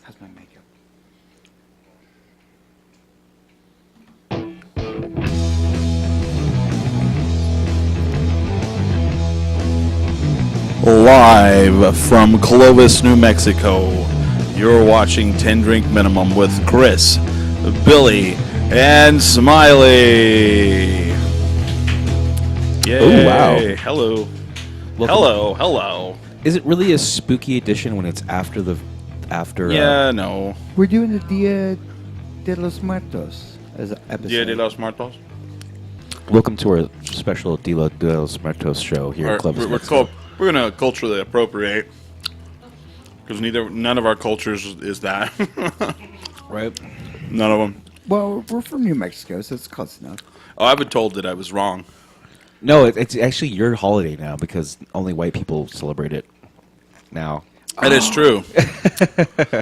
How's my makeup? Live from Clovis, New Mexico, you're watching 10 Drink Minimum with Chris, Billy, and Smiley. Yay. Oh, wow. Hello. Welcome. Hello. Is it really a spooky edition when it's after Yeah, no. We're doing the Dia de los Muertos as an episode. Dia de los Muertos. welcome to our special Dia de los Muertos show here at Clovis, Mexico. We're going to culturally appropriate because none of our cultures is that. Right? None of them. Well, we're from New Mexico, so it's close enough. Oh, I've been told that I was wrong. No, it's actually your holiday now because only white people celebrate it now. That is true.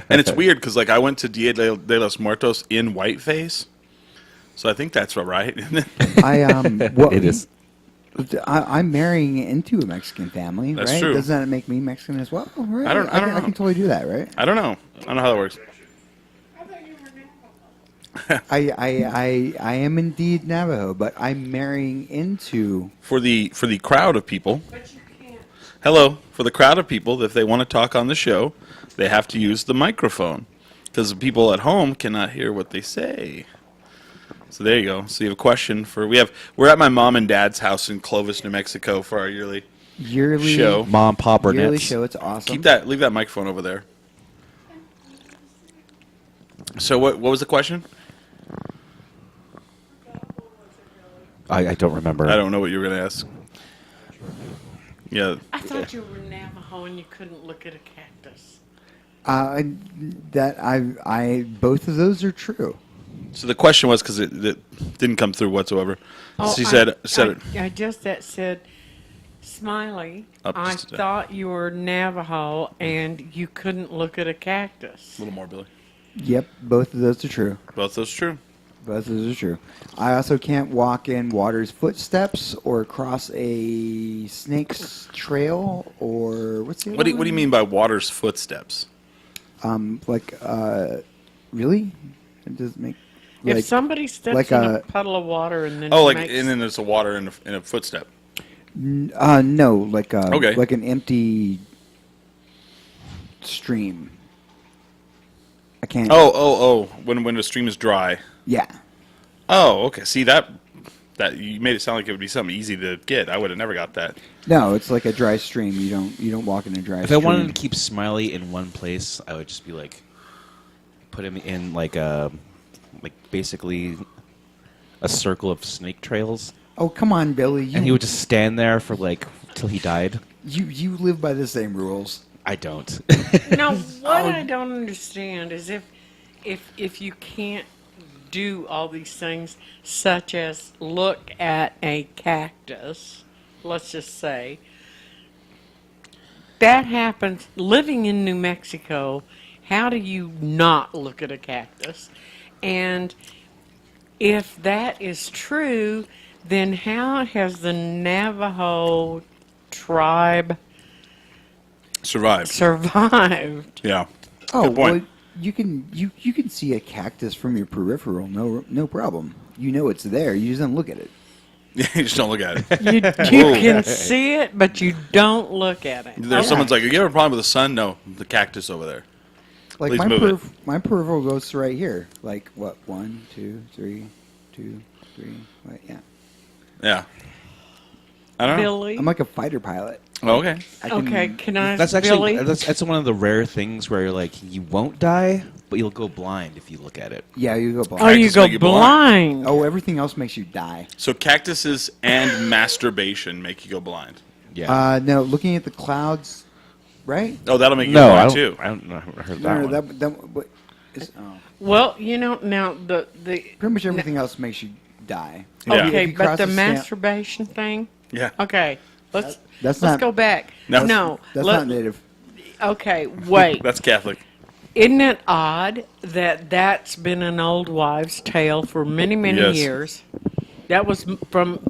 And it's weird because I went to Dia de los Muertos in whiteface. So I think that's right. Well, It is. I'm marrying into a Mexican family, That's right? true. Doesn't that make me Mexican as well? Right? I don't I know. can totally do that, right? I don't know how that works. I am indeed Navajo, but I'm marrying into. For the crowd of people. But you can't. Hello, for the crowd of people, if they want to talk on the show, they have to use the microphone because the people at home cannot hear what they say. So there you go. So you have a question for we're at my mom and dad's house in Clovis, New Mexico for our yearly show. Mom, Pop, or Yearly Nets. show. It's awesome. Leave that microphone over there. So what was the question? I don't remember. I don't know what you were going to ask. Yeah. I thought you were Navajo and you couldn't look at a cactus. Both of those are true. So the question was because it didn't come through whatsoever. She said it. I just said, Smiley, Up I just a- thought you were Navajo and you couldn't look at a cactus. A little more, Billy. Yep, both of those are true. Both those true. Both of those are true. I also can't walk in water's footsteps or cross a snake's trail or what's the other What do one? you mean by water's footsteps? Really? It doesn't make. If somebody steps like in a a- puddle of water and then Oh, makes, and then there's a water in a footstep. No, Okay. like an empty stream. I can't. Oh! When the stream is dry. Yeah. Oh, okay. See that you made it sound like it would be something easy to get. I would have never got that. No, it's like a dry stream. You don't walk in a dry If stream. I wanted to keep Smiley in one place, I would just be put him in basically a circle of snake trails, Oh, come on, Billy. and he would just stand there for till he died. You live by the same rules. I don't. No, what I don't understand is if you can't do all these things, such as look at a cactus, let's just say, that happens living in New Mexico. How do you not look at a cactus? And if that is true, then how has the Navajo tribe Survived. survived? Yeah. Oh, Good point. well, you can see a cactus from your peripheral, no problem. You know it's there. You just don't look at it. You just don't look at it. You can see it, but you don't look at it. There's someone's like, you have a problem with the sun? No, the cactus over there. Like Please move it. my peripheral goes to right here. Like what? 1, 2, 3, 2, 3. What? Yeah. Yeah. I don't know. Billy. I'm like a fighter pilot. Oh, okay. Okay, can I That's ask actually Billy? that's one of the rare things where you won't die, but you'll go blind if you look at it. Yeah, you go Oh, blind. you Cactus go make you blind. blind. Oh, everything else makes you die. So cactuses and masturbation make you go blind. Yeah. No, looking at the clouds, right? Oh, that'll make you no, go I blind don't. too. I don't know. I heard No, that one. that what is, oh. Well, now the Pretty much everything else makes you die. Yeah. okay, If you but cross the a stamp- masturbation thing. Yeah. Okay, let's That's let's not- go back. No. No, That's let- not native. Okay, wait. That's Catholic. Isn't it odd that that's been an old wives' tale for many Yes. years? That was from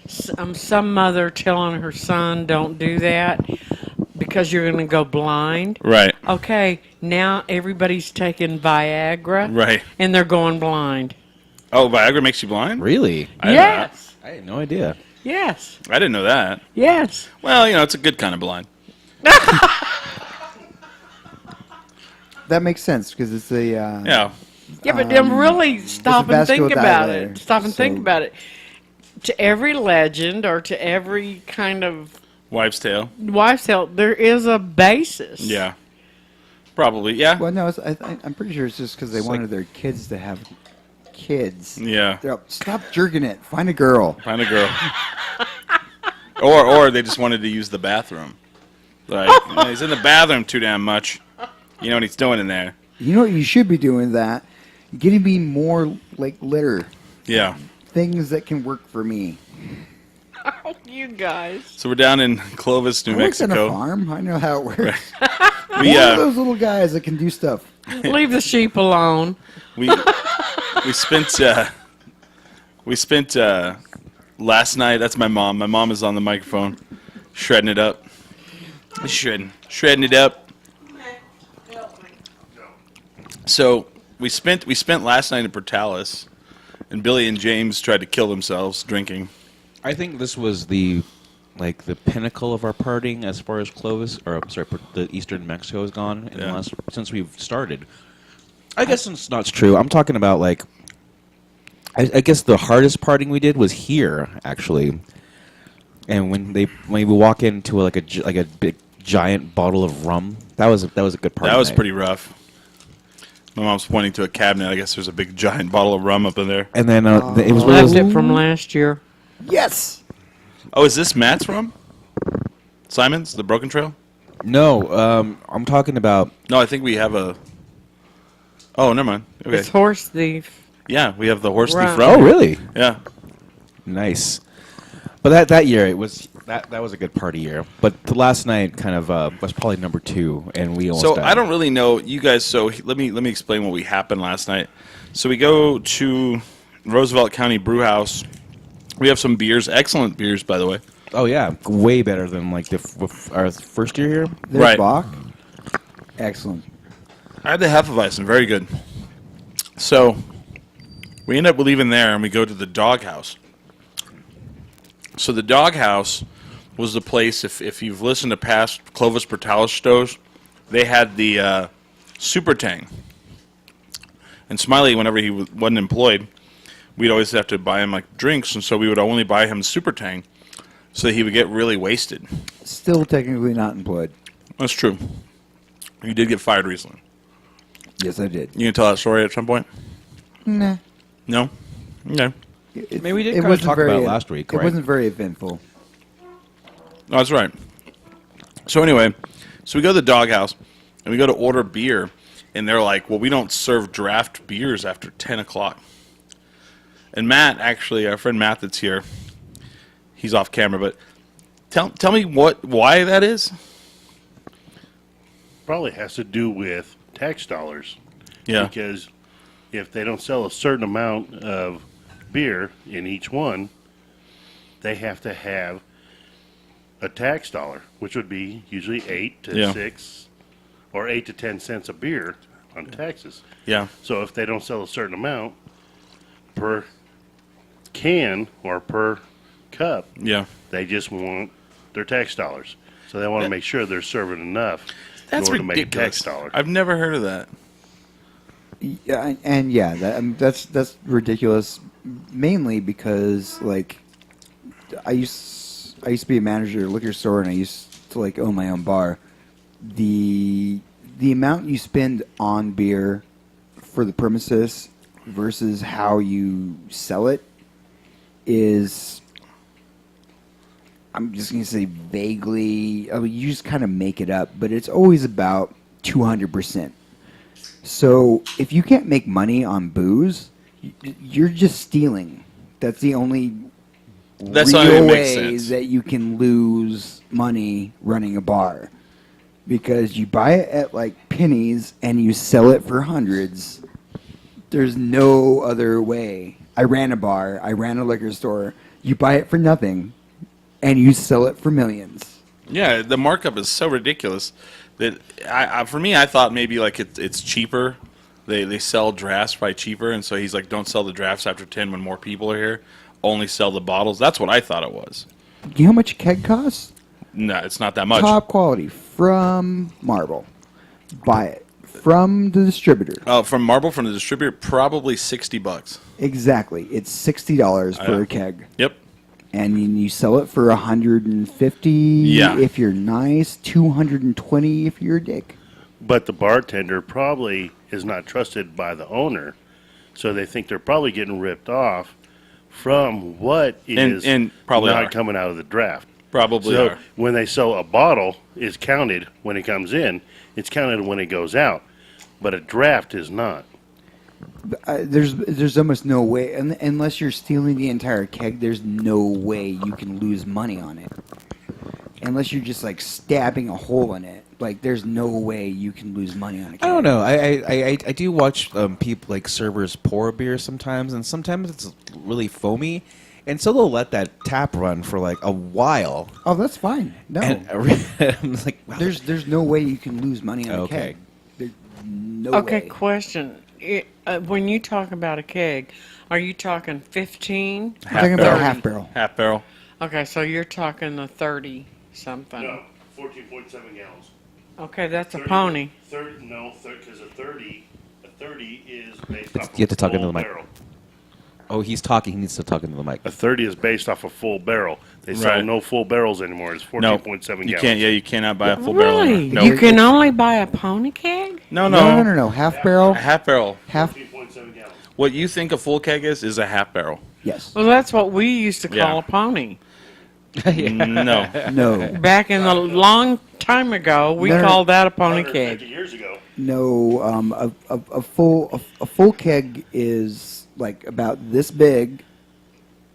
some mother telling her son, "Don't do that," because you're going to go blind. Right. Okay, now everybody's taking Viagra. Right. And they're going blind. Oh, Viagra makes you blind? Really? I didn't know that. Yes. I had no idea. Yes. I didn't know that. Yes. Well, it's a good kind of blind. That makes sense because it's a Yeah. Yeah, but really stop and think vascular about dilator, it. Stop and think so- about it. To every legend or to every kind of Wives' tale. wife's tale, there is a basis. Yeah. Probably. Yeah. Well, no, I'm pretty sure it's just because they wanted their kids to have kids. Yeah. They're up, stop jerking it. Find a girl. Find a girl. or they just wanted to use the bathroom. Like, he's in the bathroom too damn much. You know what he's doing in there. You know what you should be doing that? Getting me more like litter. Yeah. Things that can work for me. Oh, you guys. So we're down in Clovis, New I worked on a Mexico. farm. I know how it works. We One of those little guys that can do stuff. Leave the sheep alone. we spent last night. That's my mom. My mom is on the microphone, shredding it up. Shredding it up. So we spent last night in Portales, and Billy and James tried to kill themselves drinking. I think this was the pinnacle of our partying as far as Clovis, or I'm sorry, the Eastern Mexico has gone in the last since we've started. I guess it's not true. I'm talking about I guess the hardest partying we did was here actually, and when we walk into like a big giant bottle of rum, that was a good party. That was night. pretty rough. My mom's pointing to a cabinet. I guess there's a big giant bottle of rum up in there. And then it was one of Left those, it from last year. Yes. Oh, is this Matt's rum? Simon's, the Broken Trail? No, I'm talking about. No, I think we have a. Oh, never mind. Okay. It's horse thief. Yeah, we have the horse thief Right. rum. Oh, really? Yeah. Nice. But that year it was that was a good party year. But the last night kind of was probably number 2, and we almost. So died. I don't really know you guys. So let me explain what we happened last night. So we go to Roosevelt County Brew House. We have some beers, excellent beers, by the way. Oh yeah, way better than our first year here. There's Right. Bach. Excellent. I had the Hefeweizen, very good. So we end up leaving there, and we go to the Doghouse. So the Doghouse was the place. If you've listened to past Clovis Portales shows, they had the Super Tang. And Smiley, whenever he wasn't employed, we'd always have to buy him like drinks, and so we would only buy him Super Tang, so that he would get really wasted. Still technically not employed. That's true. You did get fired recently. Yes, I did. You gonna tell that story at some point? Nah. No. Okay. Maybe we did kind of talk about it last week, It right? wasn't very eventful. No, that's right. So anyway, so we go to the Doghouse, and we go to order beer, and they're like, well, we don't serve draft beers after 10 o'clock. And Matt, actually, our friend Matt that's here, he's off camera, but tell me why that is? Probably has to do with tax dollars. Yeah. Because if they don't sell a certain amount of beer in each one, they have to have a tax dollar, which would be usually 8 to Yeah. 6 or 8 to 10 cents a beer on taxes. Yeah. So if they don't sell a certain amount per can or per cup, Yeah. they just want their tax dollars. So they want to make sure they're serving enough That's in order to make a ridiculous. tax dollar. I've never heard of that. Yeah, and yeah, that's ridiculous. Mainly because I used to be a manager at a liquor store, and I used to own my own bar. The amount you spend on beer for the premises versus how you sell it is, I'm just gonna say vaguely. I mean, you just kind of make it up, but it's always about 200%. So if you can't make money on booze, you're just stealing. That's the only That's not real even makes way sense. that you can lose money running a bar. Because you buy it at pennies and you sell it for hundreds. There's no other way. I ran a bar. I ran a liquor store. You buy it for nothing and you sell it for millions. Yeah, the markup is so ridiculous that for me, I thought maybe like it's cheaper. They sell drafts probably cheaper, and so he's like, don't sell the drafts after 10 when more people are here. Only sell the bottles. That's what I thought it was. Do you know how much a keg costs? No, it's not that much. Top quality from Marble. Buy it from the distributor. Oh, from Marble, from the distributor, probably $60. Exactly. It's $60 for Yeah. a keg. Yep. And you sell it for 150 Yeah. if you're nice, 220 if you're a dick. But the bartender probably is not trusted by the owner, so they think they're probably getting ripped off from what is And probably not are. coming out of the draft. Probably So are. when they sell a bottle, is counted when it comes in. It's counted when it goes out, but a draft is not. There's almost no way, unless you're stealing the entire keg, there's no way you can lose money on it. Unless you're just like stabbing a hole in it. Like, there's no way you can lose money on a keg. I don't know. I do watch people like servers pour beer sometimes, and sometimes it's really foamy, and so they'll let that tap run for like a while. Oh, that's fine. No. And I'm like, wow. There's no way you can lose money on a Okay. keg. There's no Okay, way. question. When you talk about a keg, are you talking 15? I'm talking about a barrel. half barrel. Half barrel. Okay, so you're talking the 30 something. No, 14.7 gallons. Okay, that's a pony. 30, no, because a 30 is based off You have to talk full into the mic. barrel. Oh, he's talking. He needs to talk into the mic. A 30 is based off a full barrel. They sell Right. no full barrels anymore. It's 14.7 You gallons. can't. Yeah, you cannot buy a full barrel. Really? anymore. No. You can only buy a pony keg? No, No. Half barrel. A half barrel. Half. 14.7 gallons. What you think a full keg is a half barrel. Yes. Well, that's what we used to call Yeah. a pony. No. No. Back in the long time ago, we No, no, no. called that a pony 150 keg. years ago. No. A full keg is like about this big,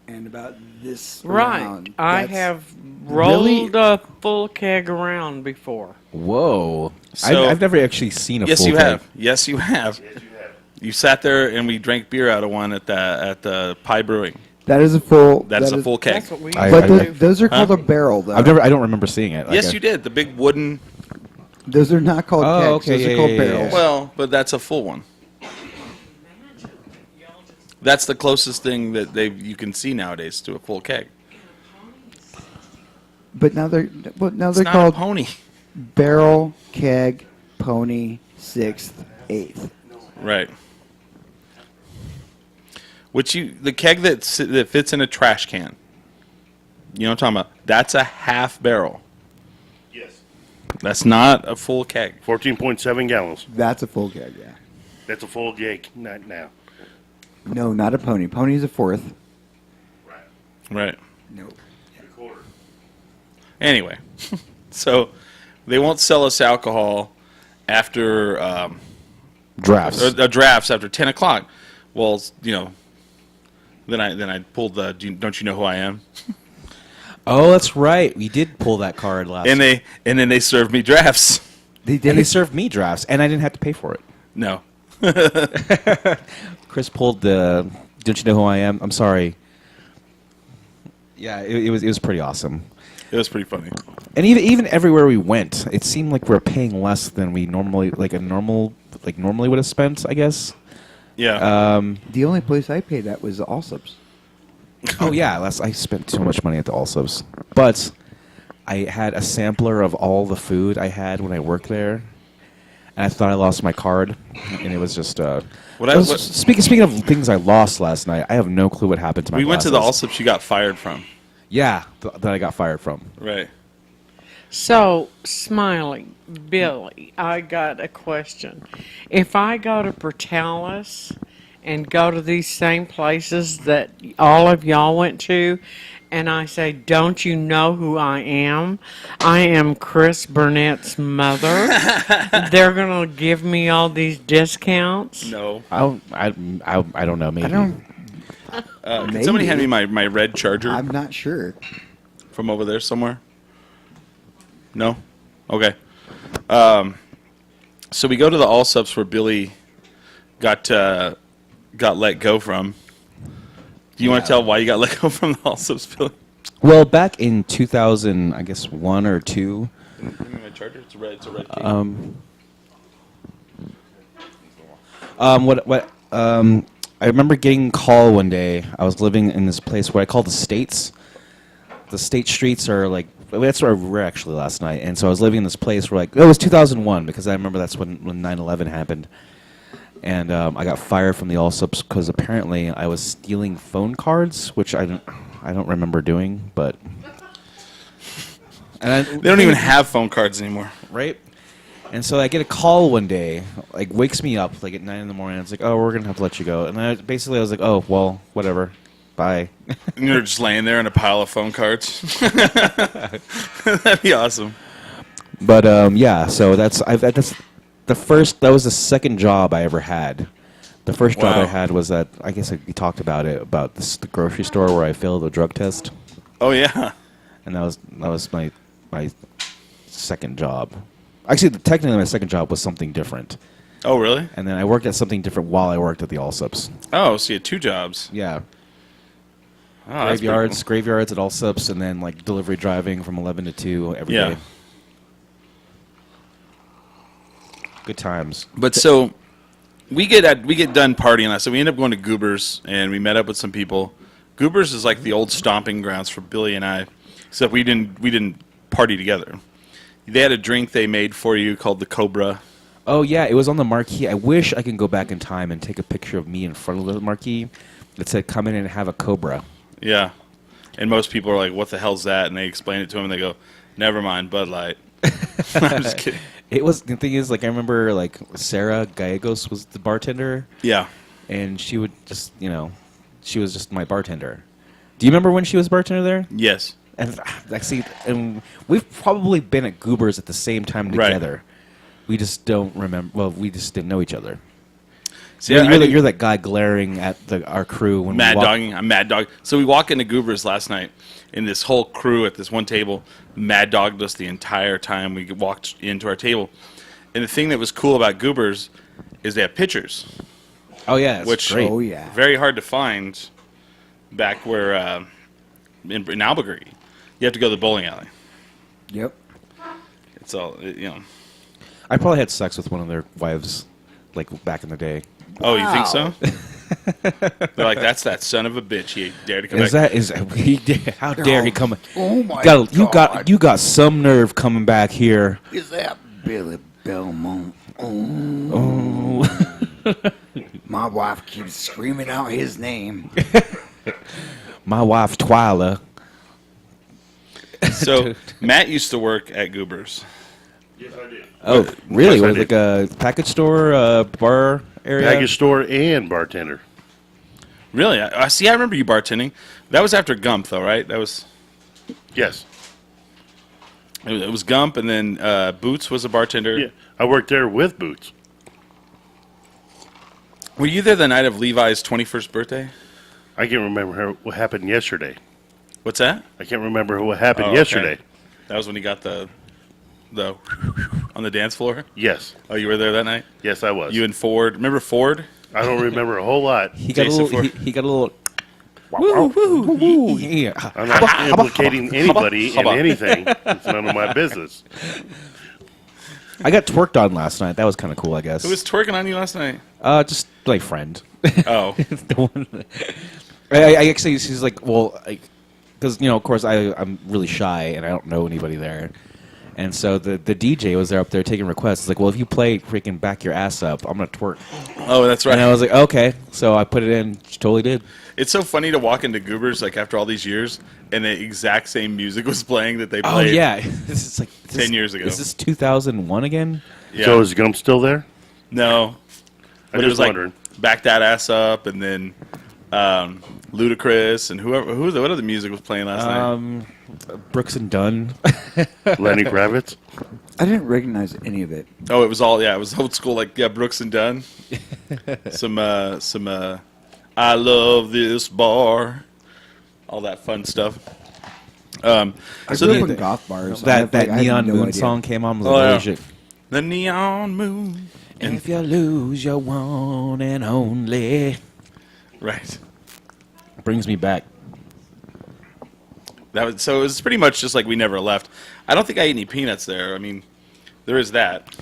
and about this Right. around. I That's- have Really? rolled a full keg around before. Whoa! So- I've never actually seen a Yes, full you keg. have. Yes, you have. Yes, you have. You sat there and we drank beer out of one at the Pie Brewing. That is a full. That is a full keg. That's what we used I- But to I- do. those are called Huh? a barrel, though. I don't remember seeing it. Like Yes, you did. The big wooden. Those are not called Oh, kegs. okay, Those are yeah, called yeah, yeah, barrels. yeah. Well, but that's a full one. That's the closest thing that you can see nowadays to a full keg. But now they're It's they're not called a pony. barrel, keg, pony, sixth, eighth. Right. The keg that fits in a trash can. You know what I'm talking about? That's a half barrel. Yes. That's not a full keg. 14.7 gallons. That's a full keg. Yeah. That's a full keg. Not now. No, not a pony. Pony is a fourth. Right. Right. No. Quarter. Anyway, so they won't sell us alcohol after Drafts. drafts after 10 o'clock. Well, then I pulled the don't you know who I am? Oh, that's right. We did pull that card last. And then they served me drafts. They and did they it. served me drafts, and I didn't have to pay for it. No. Chris pulled the. Don't you know who I am? I'm sorry. Yeah, it was pretty awesome. It was pretty funny. And even everywhere we went, it seemed like we were paying less than we normally normally would have spent. I guess. Yeah. The only place I paid at was Allsup's. Oh yeah, I spent too much money at the Allsup's, but I had a sampler of all the food I had when I worked there, and I thought I lost my card, and it was just. Speaking of things I lost last night, I have no clue what happened to my. We went to the glasses. Allsup's you got fired from. Yeah, that I got fired from. Right. So, Smiley, Billy, I got a question. If I go to Portales and go to these same places that all of y'all went to, and I say, don't you know who I am? I am Chris Burnett's mother. They're going to give me all these discounts? No. I don't know. Maybe. I don't. Can somebody hand me my red charger I'm not sure. from over there somewhere? No? Okay. So we go to the Allsup's where Billy got let go from. Do you want to tell why you got let go from the Allsup's, Billy? Well, back in 2000, I guess 1 or 2. Give me my charger. It's a red case. I remember getting a call one day. I was living in this place where I call the States. The state streets are like, that's where we were actually last night. And so I was living in this place where like, it was 2001 because I remember that's when 9/11 happened. And I got fired from the Allsups because apparently I was stealing phone cards, which I don't remember doing, but. They don't even have phone cards anymore. Right? And so I get a call one day, like wakes me up like at 9 in the morning. It's like, oh, we're gonna have to let you go. And I was like, oh, well, whatever, bye. And you're just laying there in a pile of phone cards. That'd be awesome. But yeah, so that's the first. That was the second job I ever had. The first job Wow. I had was at, I guess we talked about it, about the grocery store where I failed a drug test, Oh yeah. and that was my second job. Actually, technically, my second job was something different. Oh really? And then I worked at something different while I worked at the Allsups. Oh, so you had 2 jobs. Yeah. Oh, that's pretty Graveyards at Allsups, and then like delivery driving from 11 to 2 every day. Yeah. Good times. cool. But so we get done partying last. So we end up going to Goobers, and we met up with some people. Goobers is like the old stomping grounds for Billy and I, except we didn't party together. They had a drink they made for you called the Cobra. Oh yeah, it was on the marquee. I wish I can go back in time and take a picture of me in front of the marquee that said "Come in and have a Cobra." Yeah. And most people are like, "What the hell's that?" And they explain it to them, and they go, "Never mind, Bud Light." I'm just kidding. It was, the thing is, like, I remember like Sarah Gallegos was the bartender, Yeah. and she would just, she was just my bartender. Do you remember when she was bartender there? Yes. And actually, and we've probably been at Goobers at the same time Right. together. We just don't remember. Well, we just didn't know each other. See, You're that guy glaring at our crew when mad we walk. dogging. I'm mad dog. So we walk into Goobers last night, and this whole crew at this one table mad dogged us the entire time we walked into our table. And the thing that was cool about Goobers is they have pictures, Oh yeah, it's which great. Oh, yeah. very hard to find back where in Albuquerque. You have to go to the bowling alley. Yep. It's all I probably had sex with one of their wives, like back in the day. Oh, you think Wow. so? They're like, that's that son of a bitch. He dared to come Is back. that is how dare he come? Oh my You got some nerve coming back here. Is that Billy Belmont? Oh. My wife keeps screaming out his name. My wife Twyla. So Matt used to work at Goobers. Yes, I did. Oh, really? Yes, I Was it like a package store, bar area? Package store and bartender. Really? I see. I remember you bartending. That was after Gump, though, right? That was Yes. it was Gump, and then Boots was a bartender. Yeah. I worked there with Boots. Were you there the night of Levi's 21st birthday? I can't remember what happened yesterday. What's that? I can't remember what happened Oh, okay. yesterday. That was when he got the on the dance floor. Yes. Oh, you were there that night. Yes, I was. You and Ford. Remember Ford? I don't remember a whole lot. He got a Jason little. Ford. He got a little. Woo, woo, woo, yeah. I'm not implicating anybody in anything. It's none of my business. I got twerked on last night. That was kind of cool, I guess. Who was twerking on you last night? Just like friend. Oh, The one I actually, she's like, well, because of course I'm really shy and I don't know anybody there, and so the DJ was there up there taking requests. It's like, well, if you play freaking Back Your Ass Up, I'm gonna twerk. oh, that's right. And I was like, okay, so I put it in. She totally did. It's so funny to walk into Goobers like after all these years, and the exact same music was playing that they Oh played. yeah, this is like 10 years ago. Is this 2001 again? Yeah. So is Gump still there? No, I'm but it was just like wondering. Back That Ass Up, and then Ludacris, and what other music was playing last night? Brooks and Dunn. Lenny Kravitz? I didn't recognize any of it. Oh, it was it was old school, like Brooks and Dunn. some I love this bar, all that fun stuff. I So grew the- up in goth bars. that I had Neon no Moon idea. song came on. Was Oh, like, yeah. holy shit. The neon moon. And if you lose your one and only, Right. brings me back. So it was pretty much just like we never left. I don't think I ate any peanuts there. I mean, there is that.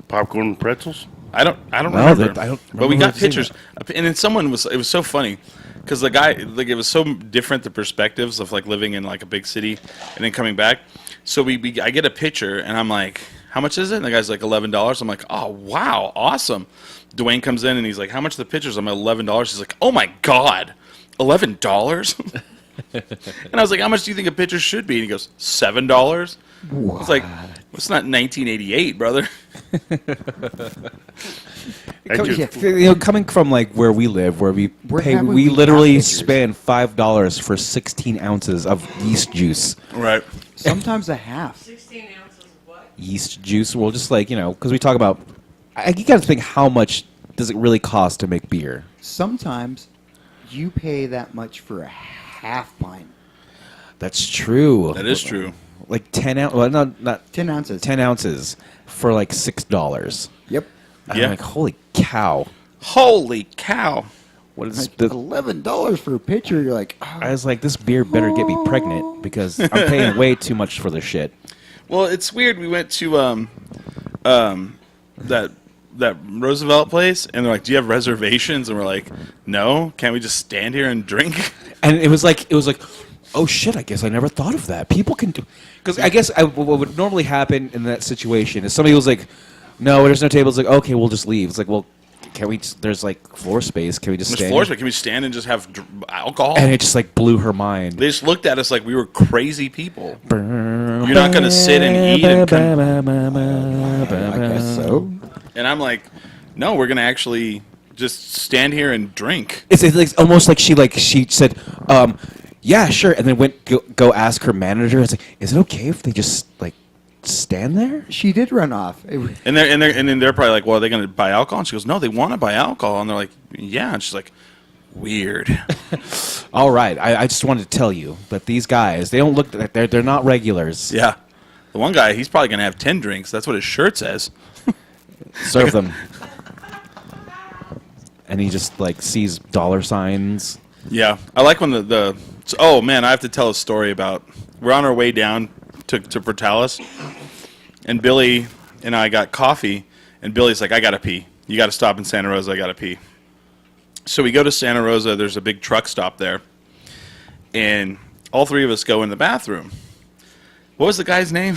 Popcorn and pretzels. I don't No, remember. I don't But we remember got seeing pictures, and then it was so funny because the guy, like, it was so different, the perspectives of like living in like a big city and then coming back. So I get a picture and I'm like, how much is it? And the guy's like $11. I'm like, oh wow, awesome. Dwayne comes in and he's like, how much are the pictures? I'm like, $11. He's like, oh my god, $11. And I was like, how much do you think a picture should be? And he goes, $7. I was like, it's not 1988, brother. I just- Coming from like where we live, where we haven't we we literally got pictures? spend $5 for 16 ounces of yeast juice. Right. Sometimes a half. 16 ounces of what? Yeast juice. Well, just like because we talk about, you got to think how much does it really cost to make beer? Sometimes you pay that much for a half pint. That's true. That is true. Like 10 ounces. Well, not 10 ounces. 10 ounces for like $6. Yep. I'm Yeah. like, holy cow! Holy cow. What is Like the? $11 for a pitcher. You're like, oh, I was like, this beer better get me pregnant because I'm paying way too much for this shit. Well, it's weird. We went to that Roosevelt place, and they're like, "Do you have reservations?" And we're like, "No. Can't we just stand here and drink?" And it was like, oh shit! I guess I never thought of that. People can do, because I guess what would normally happen in that situation is somebody was like, no, there's no table. It's like, okay, we'll just leave. It's like, well, can we? There's like floor space. Can we just There's stand? floors, but can we stand and just have alcohol? And it just like blew her mind. They just looked at us like we were crazy people. You're not going to sit and eat and I guess so. And I'm like, no, we're going to actually just stand here and drink. It's like almost like she said, yeah, sure, and then went go ask her manager. It's like, is it okay if they just like stand there? She did run off. And then they're probably like, well, are they going to buy alcohol? And she goes, no, they want to buy alcohol. And they're like, yeah. And she's like, weird. All right, I just wanted to tell you that these guys, they don't look, they're not regulars. Yeah. The one guy, he's probably going to have 10 drinks. That's what his shirt says. Serve them. And he just like sees dollar signs. Yeah. I like when oh, man, I have to tell a story about, we're on our way down to Portales, and Billy and I got coffee, and Billy's like, I got to pee. You got to stop in Santa Rosa. I got to pee. So we go to Santa Rosa. There's a big truck stop there. And all three of us go in the bathroom. What was the guy's name?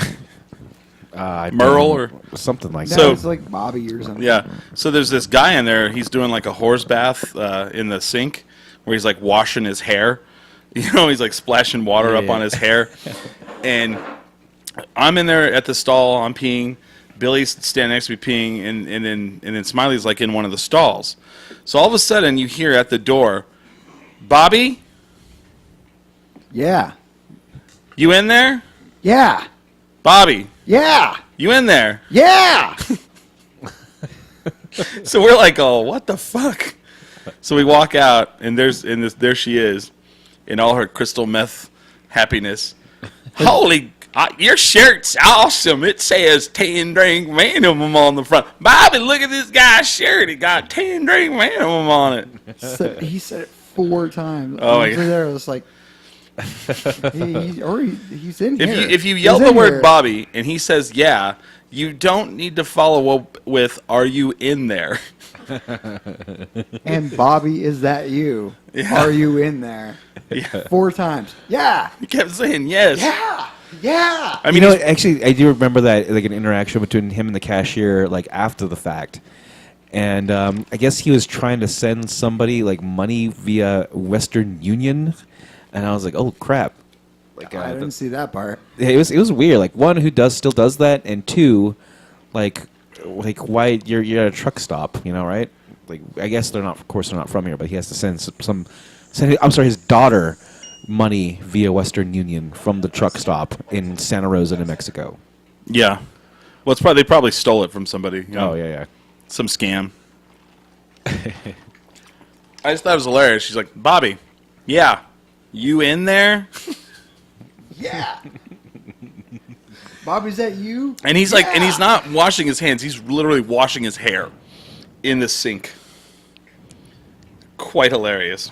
Merle or something like No, that. So- it's like Bobby or something. Yeah. So there's this guy in there. He's doing like a horse bath in the sink where he's like washing his hair. You know, he's like splashing water up Yeah. on his hair. And I'm in there at the stall. I'm peeing. Billy's standing next to me peeing, and then Smiley's like in one of the stalls. So all of a sudden you hear at the door, Bobby, Yeah. you in there? Yeah. Bobby, Yeah. you in there? Yeah. So we're like, oh, what the fuck? So we walk out, and there she is, in all her crystal meth happiness. Holy, your shirt's awesome. It says 10 drink minimum on the front. Bobby, look at this guy's shirt. It got 10 drink minimum on it. He said it 4 times. Oh, my Over God. there, I was like, he's in here. If you yell He's the in word here. Bobby and he says yeah, you don't need to follow up with "Are you in there?" And Bobby, is that you? Yeah. Are you in there? Yeah. 4 times. Yeah. He kept saying yes. Yeah. Yeah. I mean, You know, actually, I do remember that, like an interaction between him and the cashier, like after the fact. And I guess he was trying to send somebody like money via Western Union, and I was like, "Oh crap!" Like I didn't see that part. it was weird. Like one who still does that, and two, like why you're at a truck stop, you know, right? Like I guess they're not. Of course, they're not from here, but he has to send his daughter money via Western Union from the truck stop in Santa Rosa, New Mexico. yeah. Well, they probably stole it from somebody. You know? Oh yeah. Some scam. I just thought it was hilarious. She's like, Bobby, yeah, you in there? Yeah. Bobby, is that you? And he's like, and he's Yeah. not washing his hands. He's literally washing his hair in the sink. Quite hilarious.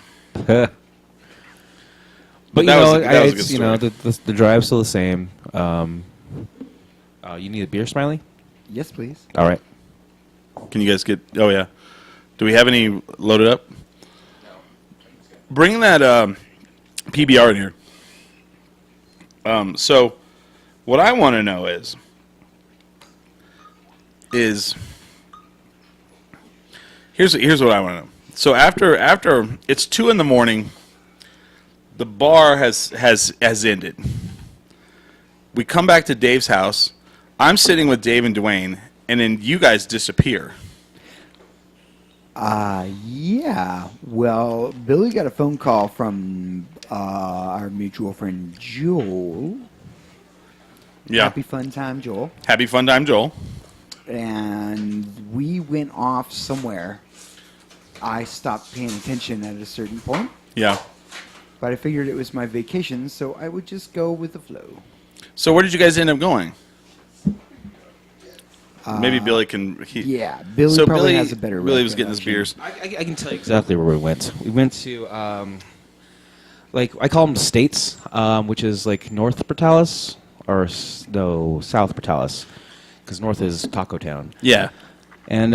But that you was know, a- that was a it's, good you know, story. the drive's still the same. You need a beer, Smiley? Yes, please. All right. Can you guys get? Oh yeah. Do we have any loaded up? Bring that PBR in here. So, what I want to know is here's what I want to know. So after it's 2 a.m, the bar has ended. We come back to Dave's house. I'm sitting with Dave and Dwayne, and then you guys disappear. Yeah. Well, Billy got a phone call from our mutual friend Joel. Yeah. Happy fun time, Joel. Happy fun time, Joel. And we went off somewhere. I stopped paying attention at a certain point, Yeah. but I figured it was my vacation, so I would just go with the flow. So where did you guys end up going? Maybe Billy can. Yeah, Billy probably has a better Billy was getting recollection. his beers. I can tell you exactly where we went. We went to, like, I call them states, which is like North Portales, or no, South Portales, because North is Taco Town. Yeah. And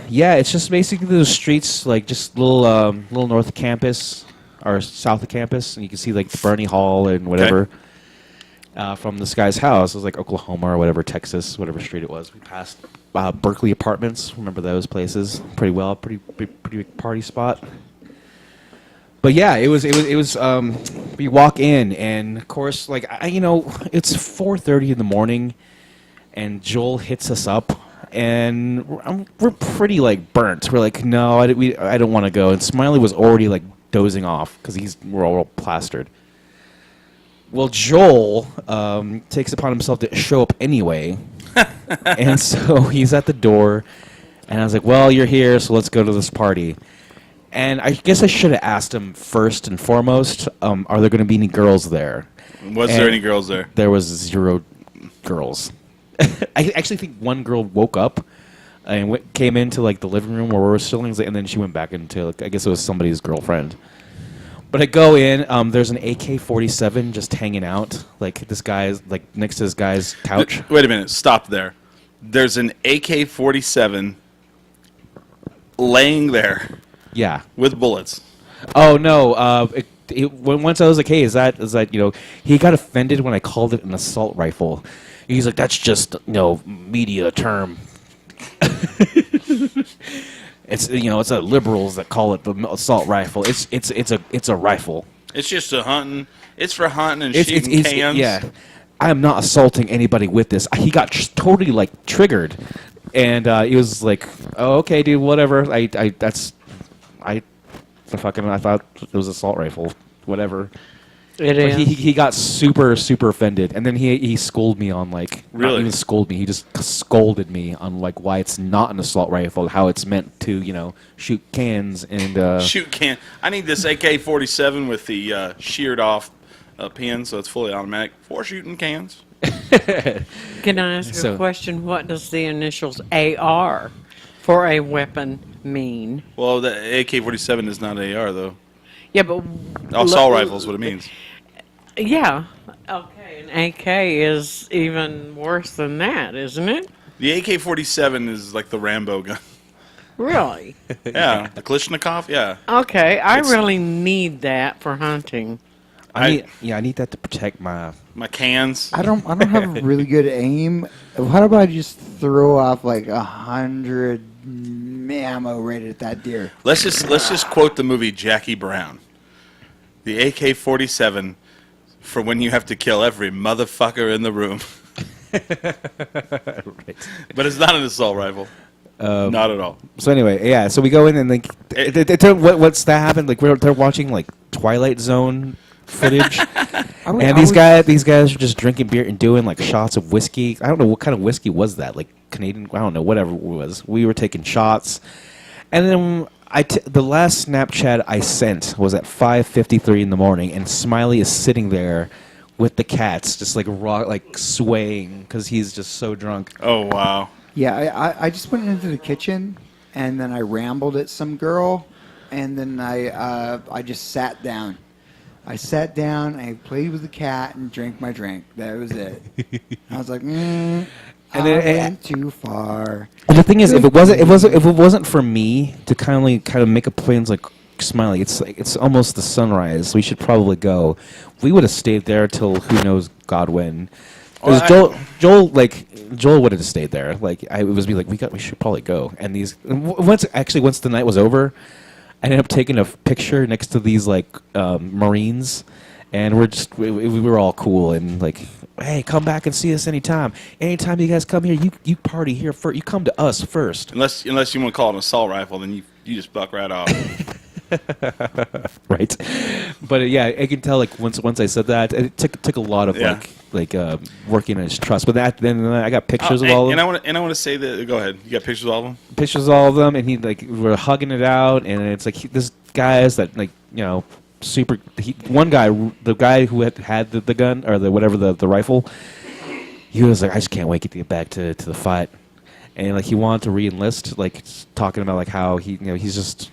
yeah, it's just basically those streets, like just little north of campus or south of campus, and you can see like the Bernie Hall and whatever from this guy's house. It was like Oklahoma or whatever, Texas, whatever street it was. We passed Berkeley Apartments. Remember those places pretty well. Pretty big party spot. But yeah, it was. We walk in, and of course, like it's 4:30 in the morning, and Joel hits us up. And we're pretty like burnt. We're like, no, I don't want to go. And Smiley was already like dozing off because we're all plastered. Well, Joel takes upon himself to show up anyway, and so he's at the door. And I was like, well, you're here, so let's go to this party. And I guess I should have asked him first and foremost, are there going to be any girls there? Was there any girls there? There was 0 girls. I actually think one girl woke up and came into like the living room where we were sitting, and then she went back into like, I guess it was somebody's girlfriend. But I go in, there's an AK-47 just hanging out, like this guy's like next to this guy's couch. Wait a minute. Stop there. There's an AK-47 laying there Yeah. with bullets. Oh no. Once I was like, hey, is that he got offended when I called it an assault rifle. He's like, that's just media term. It's it's a liberals that call it the assault rifle. It's a rifle. It's just a hunting. It's for hunting and shooting cans. Yeah, I am not assaulting anybody with this. He got totally like triggered, and he was like, oh, okay, dude, whatever. I thought it was assault rifle, whatever. It But is. he got super and then he scolded me on like Really? not even scolded me. He just scolded me on like why it's not an assault rifle, how it's meant to shoot cans and Shoot can. I need this AK-47 with the sheared off pin, so it's fully automatic for shooting cans. Can I ask So- a question? What does the initials AR for a weapon mean? Well, the AK-47 is not AR though. Yeah, but Assault rifle is what it means. Yeah. Okay, an AK is even worse than that, isn't it? The AK-47 is like the Rambo gun. Really? Yeah, the Kalashnikov. Yeah. Okay, I It's- really need that for hunting. I need that to protect my. My cans. I don't have really good aim. How about I just throw off like 100 ammo right at that deer? Let's just quote the movie Jackie Brown. The AK-47 for when you have to kill every motherfucker in the room. Right. But it's not an assault rifle. Not at all. So anyway, yeah. So we go in and like, what's that happened? Like they're watching like Twilight Zone footage, and these guys are just drinking beer and doing like shots of whiskey. I don't know what kind of whiskey was that, like Canadian. I don't know, whatever it was. We were taking shots, and then the last Snapchat I sent was at 5:53 in the morning, and Smiley is sitting there with the cats, just like swaying because he's just so drunk. Oh, wow. Yeah, I just went into the kitchen and then I rambled at some girl and then I just sat down. I sat down, I played with the cat, and drank my drink. That was it. I was like, I went too far. And the thing is, if it wasn't for me to kind of make a plans like Smiley, it's almost the sunrise. We should probably go. We would have stayed there till who knows God when. Because Joel would have stayed there. Like I was like, we should probably go. And once the night was over, I ended up taking a picture next to these like Marines, and we were all cool and like, hey, come back and see us anytime. Anytime you guys come here, you party here first. You come to us first. Unless you want to call it an assault rifle, then you just buck right off. Right. But yeah, I can tell like once I said that, it took a lot of working on his trust. But then I got pictures of all of them. And I want to say that. Go ahead. You got pictures of all of them? Pictures of all of them, and we're hugging it out, and it's like this guy is that super. One guy, the guy who had the gun or the rifle, he was like, I just can't wait to get back to the fight, and like he wanted to re-enlist, like talking about like how he's just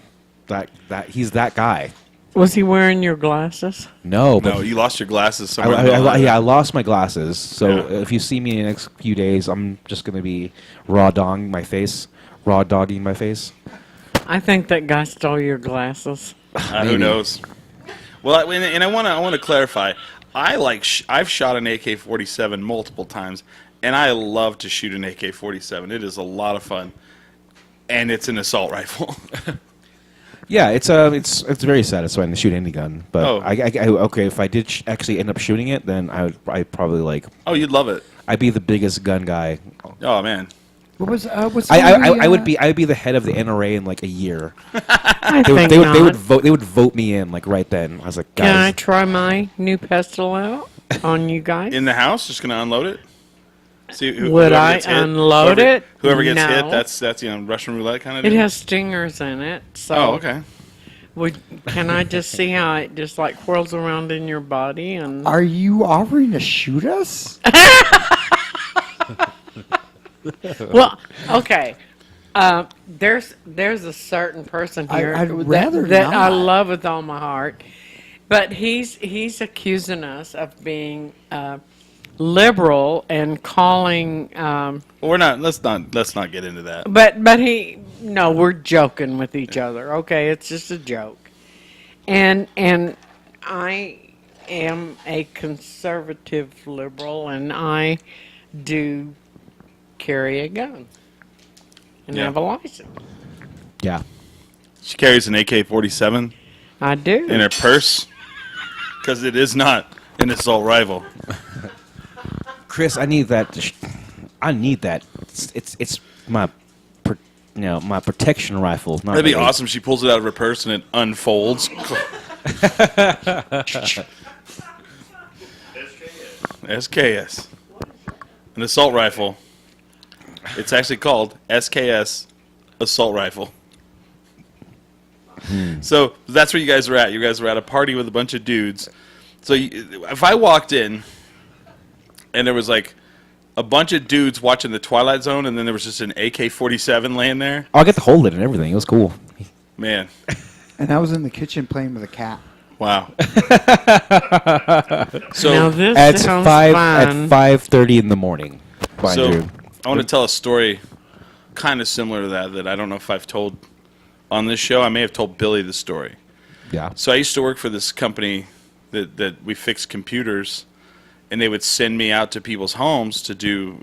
he's that guy. Was he wearing your glasses? No, you lost your glasses somewhere. I lost my glasses. So Yeah. if you see me in the next few days, I'm just going to be raw dogging my face. I think that guy stole your glasses. Who knows? Well, and I want to clarify. I've shot an AK-47 multiple times, and I love to shoot an AK-47. It is a lot of fun, and it's an assault rifle. Yeah, it's very satisfying to shoot any gun. But if I did actually end up shooting it, then I'd probably like. Oh, you'd love it. I'd be the biggest gun guy. Oh man. What was I would be the head of the NRA in like a year. I They think not. would vote me in like right then. I was like, guys. Can I try my new pistol out on you guys? In the house, just gonna unload it. See Would whoever I gets hit, unload it? Whoever gets hit, No. that's Russian roulette kind of. It deal? has stingers in it, so Oh, okay. can I just see how it just like whirls around in your body and Are you offering to shoot us? well, okay. There's a certain person here I'd rather that I not. love with all my heart, but he's accusing us of being liberal and calling. Well, we're not. Let's not get into that. But we're joking with each other. Okay, it's just a joke, and I am a conservative liberal, and I do carry a gun and Yeah. have a license. Yeah. She carries an AK-47 I do. in her purse because it is not an assault rifle. Chris, I need that. I need that. It's my, my protection rifle. Not That'd be really- awesome. She pulls it out of her purse and it unfolds. SKS. An assault rifle. It's actually called SKS assault rifle. So that's where you guys were at. You guys were at a party with a bunch of dudes. So if I walked in and there was like a bunch of dudes watching the Twilight Zone and then there was just an AK-47 laying there, Oh, I got to hold it and everything. It was cool. man, And I was in the kitchen playing with a cat. wow. Now So this At sounds five fun. at 5:30 in the morning. Mind you. I want to tell a story kind of similar to that I don't know if I've told on this show. I may have told Billy the story. Yeah. So I used to work for this company that we fixed computers, and they would send me out to people's homes to do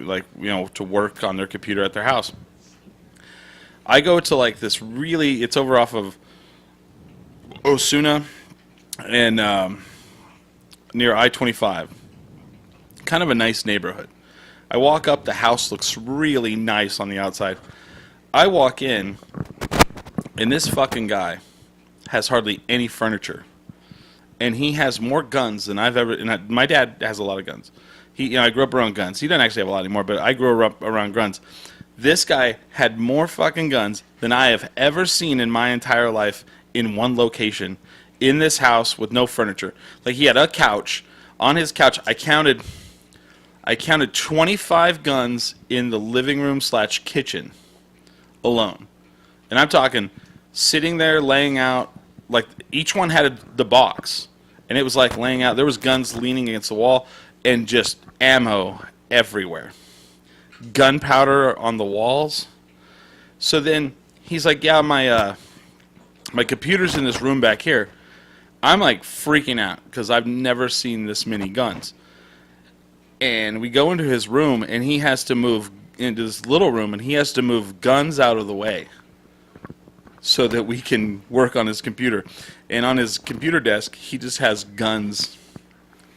to work on their computer at their house. I go to like this it's over off of Osuna and near I-25. Kind of a nice neighborhood. I walk up, the house looks really nice on the outside. I walk in, and this fucking guy has hardly any furniture. And he has more guns than I've ever... And my dad has a lot of guns. I grew up around guns. He doesn't actually have a lot anymore, but I grew up around guns. This guy had more fucking guns than I have ever seen in my entire life in one location in this house with no furniture. Like, he had a couch. On his couch, I counted 25 guns in the living room / kitchen alone. And I'm talking sitting there laying out, like each one had the box. and it was like laying out. There was guns leaning against the wall, and just ammo everywhere, gunpowder on the walls. So then he's like, "Yeah, my computer's in this room back here." I'm like freaking out because I've never seen this many guns. And we go into his room, and he has to move into this little room, and he has to move guns out of the way so that we can work on his computer. And on his computer desk, he just has guns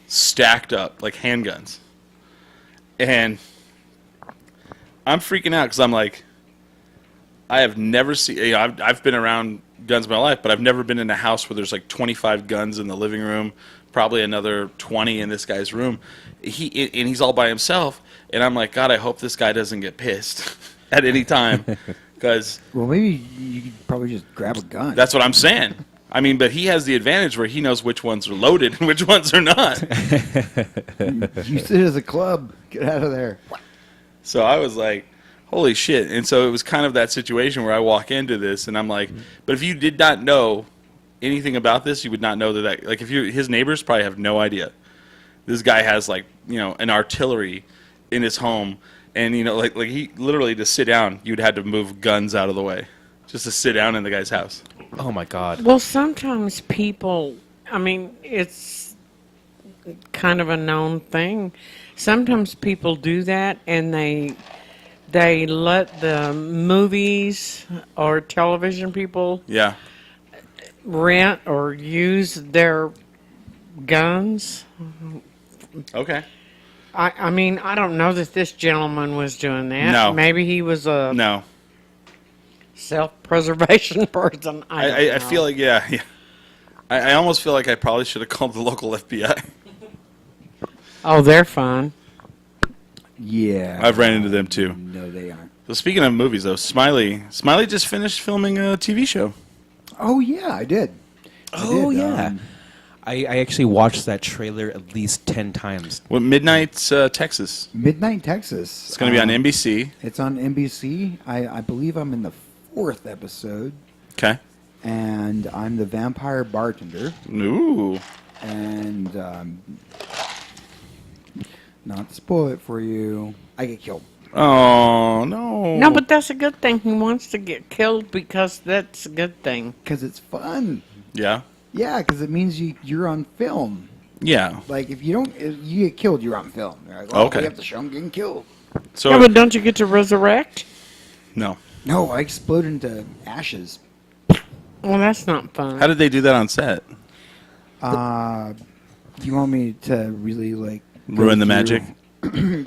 stacked up, like handguns. And I'm freaking out because I'm like, I have never seen, I've been around guns my life, but I've never been in a house where there's like 25 guns in the living room, probably another 20 in this guy's room. He's all by himself, and I'm like, God, I hope this guy doesn't get pissed at any time, because Well, maybe you could probably just grab a gun. that's what I'm saying. I mean, but he has the advantage where he knows which ones are loaded and which ones are not. Use it as a club. Get out of there. So I was like, holy shit. And so it was kind of that situation where I walk into this, and I'm like, but if you did not know anything about this, you would not know that like, if you, his neighbors probably have no idea. This guy has like, an artillery in his home, and like he literally, to sit down, you'd had to move guns out of the way just to sit down in the guy's house. Oh my God. Well, sometimes people, I mean, it's kind of a known thing. Sometimes people do that, and they let the movies or television people Yeah. rent or use their guns. Okay. I mean, I don't know that this gentleman was doing that. No. Maybe he was a No. self-preservation person. I don't I know. feel like, yeah. I almost feel like I probably should have called the local FBI. Oh, they're fine. Yeah. I've ran into them too. No, they aren't. So speaking of movies, though, Smiley just finished filming a TV show. Oh, yeah, I did. Oh, did, yeah. I actually watched that trailer at least 10 times. What, Midnight, Texas. Midnight Texas. It's going to be on NBC. It's on NBC. I believe I'm in the 4th episode, Okay. and I'm the vampire bartender. Ooh. And not to spoil it for you, I get killed. Oh, no. No, but that's a good thing. He wants to get killed because that's a good thing. Because it's fun. Yeah. Yeah, because it means you're on film. Yeah. Like, if you don't, if you get killed, you're on film. They're like, oh, Okay. we have to show him getting killed. So, Yeah, but don't you get to resurrect? no. No, I explode into ashes. Well, that's not fun. How did they do that on set? Do you want me to really, like... go Ruin the through- magic?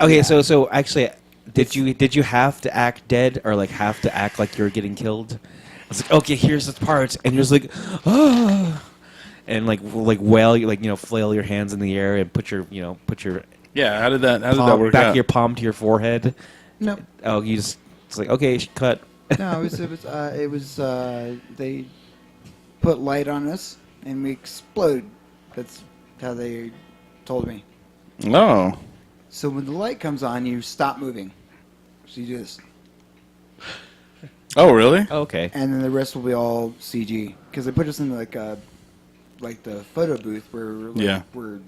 Okay, so actually, did you have to act dead or like have to act like you're getting killed? It's like, okay, here's the part, and you're just like, oh, and like wail, flail your hands in the air and put your Yeah. How did that palm, work back out? your palm to your forehead. No. Oh, it's like, okay, cut. No, it was they put light on us and we explode. That's how they told me. Oh. So when the light comes on, you stop moving. So you do this, Oh, really? Okay. and then the rest will be all CG because they put us in like the photo booth where Yeah. we're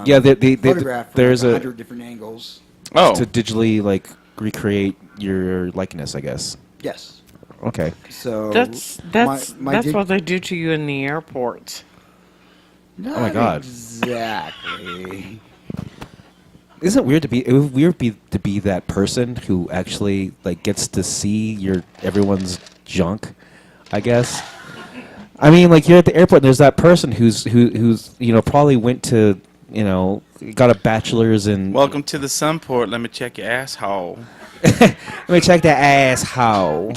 Yeah, they photographed from there's like a 100 different angles. Oh. to digitally like recreate your likeness, I guess. Yes. Okay. So That's my what they do to you in the airports. Not Oh my God. Exactly. Isn't it weird to be that person who actually like gets to see everyone's junk? I guess. I mean, like you're at the airport, and there's that person who's probably went to got a bachelor's in. Welcome to the Sunport. Let me check your asshole. Let me check that asshole.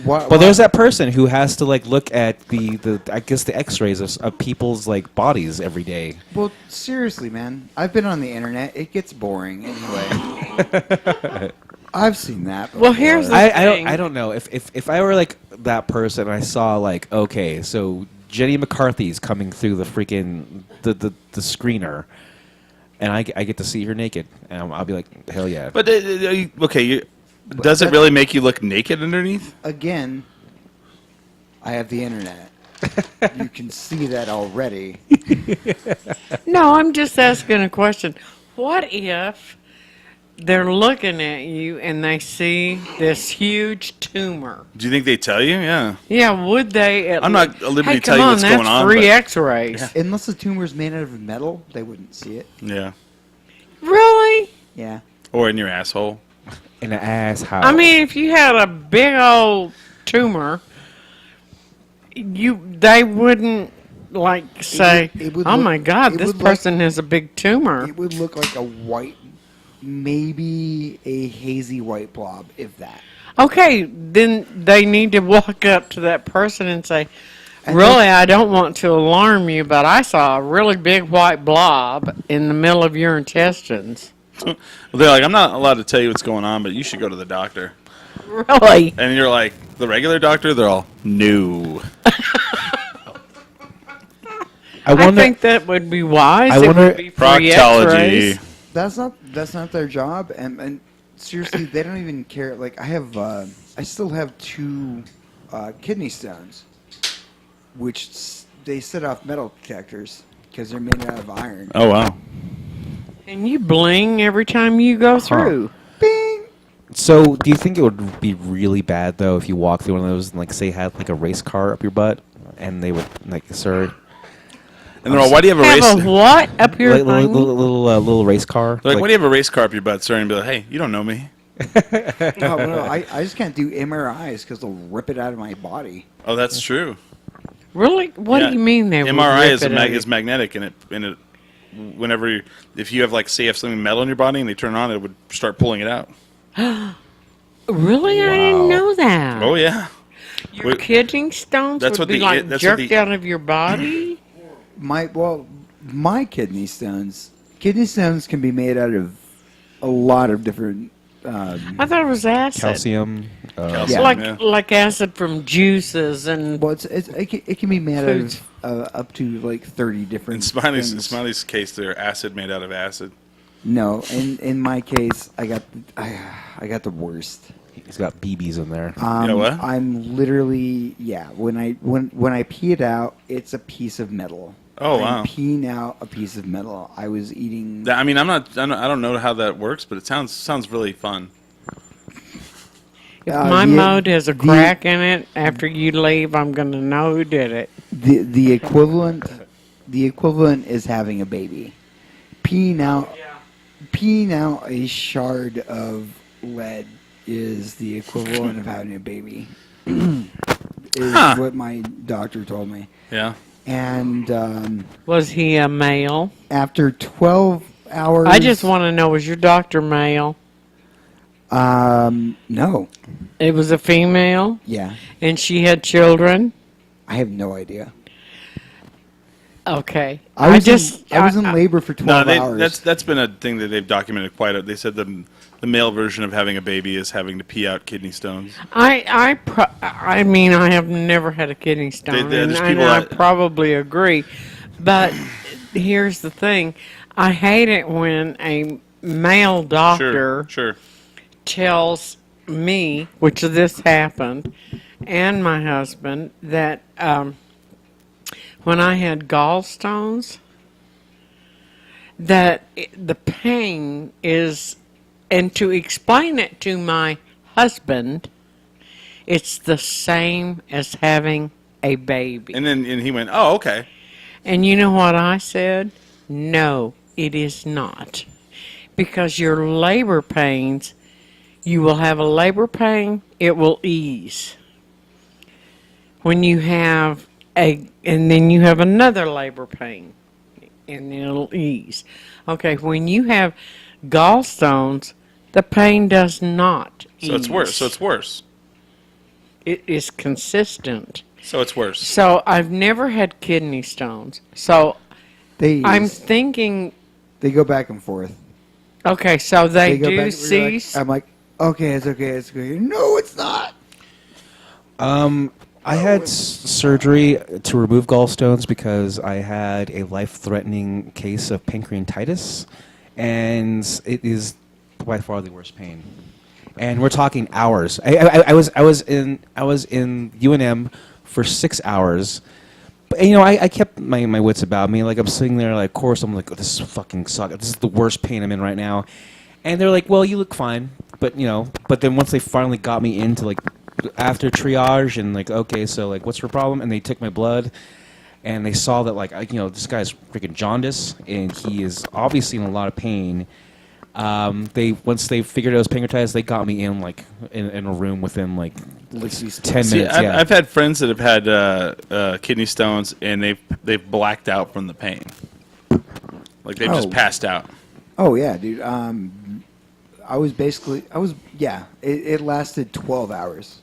Why, Well, there's that person who has to like look at the I guess the X-rays of people's like bodies every day. Well, seriously, man. I've been on the internet. It gets boring anyway. I've seen that. Well, before. here's the- I don't know if I were like that person and I saw like, okay, so Jenny McCarthy's coming through the freaking the screener, and I get to see her naked, and I'll be like, hell yeah. But okay, does it that's- really make you look naked underneath? Again, I have the internet. You can see that already. No, I'm just asking a question. What if they're looking at you and they see this huge tumor? Do you think they tell you? Yeah. Yeah, would they? I'm not at liberty Hey, to tell come you on, what's that's going on, free but- X-rays. Unless the tumor is made out of metal, they wouldn't see it. Yeah. Really? Yeah. Or in your asshole. In an ass house. I mean, if you had a big old tumor, they wouldn't like say, it would "Oh look- my God, it this would look- person has a big tumor." It would look like a white, maybe a hazy white blob, if that. Okay, then they need to walk up to that person and say, And "Really, I don't want to alarm you, but I saw a really big white blob in the middle of your intestines." They're like, I'm not allowed to tell you what's going on, but you should go to the doctor. Really? And you're like, the regular doctor? They're all, no. I wonder. I think that would be wise. I It wonder- would be free Proctology. X-rays. That's not their job, and seriously, they don't even care. Like I still have 2 kidney stones, which they set off metal detectors because they're made out of iron. Oh, wow. And you bling every time you go through. Bing. So, do you think it would be really bad though if you walk through one of those and like say had like a race car up your butt, and they would like, sir, And they're all, why do you have a Have race? a what up your like, little, thing? little race car? They're like, why do you have a race car up your butt, sir? And be like, hey, you don't know me. No, I just can't do MRIs because they'll rip it out of my body. Oh, that's true. Really? What Yeah. do you mean they would MRI rip is it out? is magnetic, and it whenever if you have like say you have something metal in your body and they turn it on, it would start pulling it out. Really? I didn't know that. Oh yeah. Your Wait, kidney stones that's would what be the- like that's what jerked the- out of your body? My kidney stones. Kidney stones can be made out of a lot of different. I thought it was acid. Calcium. Calcium, Yeah. yeah. Like acid from juices and Well, it can be made out Foods. of up to like 30 different. In things. Smiley's case, they're acid made out of acid. No, in my case, I got the worst. He's got BBs in there. You know what? I'm literally when I pee it out, it's a piece of metal. Oh, I'm wow. peeing out a piece of metal. I was eating. I mean, I don't know how that works, but it sounds really fun. if my the- mode has a the- crack in it after you leave, I'm going to know who did it. The equivalent is having a baby. Peeing out a shard of lead is the equivalent of having a baby. Is Huh. what my doctor told me. Yeah. And Was he a male? after 12 hours, I just want to know, was your doctor male? no, It was a female, yeah, and she had children? I have no idea. Okay. I was in labor for 12 hours. that's been a thing that they've documented quite a. They said the male version of having a baby is having to pee out kidney stones. I mean, I have never had a kidney stone, there's and people I that- probably agree. But here's the thing: I hate it when a male doctor Sure. tells me, which this happened, and my husband, that when I had gallstones, that the pain is, and to explain it to my husband, it's the same as having a baby. And he went, oh, okay. And you know what I said? No, it is not. Because your labor pains, you will have a labor pain, it will ease. When you have and then you have another labor pain, and it'll ease. Okay, when you have gallstones, the pain does not ease. So it's worse. It is consistent. So it's worse. So I've never had kidney stones. So I'm thinking, They go back and forth. okay, so they go do back. cease. I'm like, okay, it's okay, it's okay. No, it's not. I had surgery to remove gallstones because I had a life-threatening case of pancreatitis, and it is by far the worst pain. And we're talking hours. I was in UNM for 6 hours, But, you know, I kept my wits about me. Like, I'm sitting there, like, of course, I'm like, oh, this is fucking suck. This is the worst pain I'm in right now. And they're like, well, you look fine. But, you know, but then once they finally got me into, like, after triage and, like, okay, so, like, what's your problem? And they took my blood. And they saw that, like, you know, this guy's freaking jaundice. And he is obviously in a lot of pain. Once they figured it was pancreatitis, they got me in, like, in a room within, like, 10 minutes. See, Yeah. I've had friends that have had kidney stones, and they've blacked out from the pain. Like they've just Oh. passed out. Oh yeah, dude. It lasted 12 hours.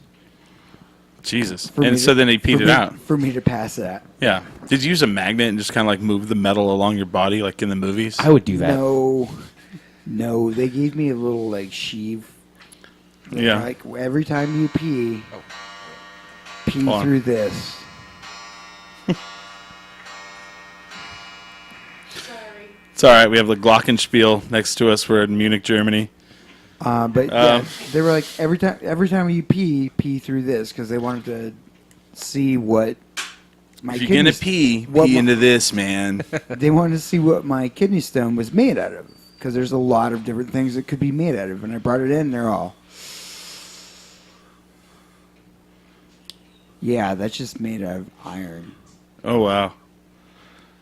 Jesus. For me And so to- then he peed for it me- out. For me to pass that. Yeah. Did you use a magnet and just kind of like move the metal along your body, like in the movies? I would do that. No, they gave me a little like sheave. They're Yeah. Like every time you pee Hold on. through this. It's all right. We have the Glockenspiel next to us. We're in Munich, Germany. But yeah, they were like every time you pee through this because they wanted to see what my If you're gonna pee into this, man. They wanted to see what my kidney stone was made out of because there's a lot of different things it could be made out of. And I brought it in, they're all, yeah, that's just made out of iron. Oh wow.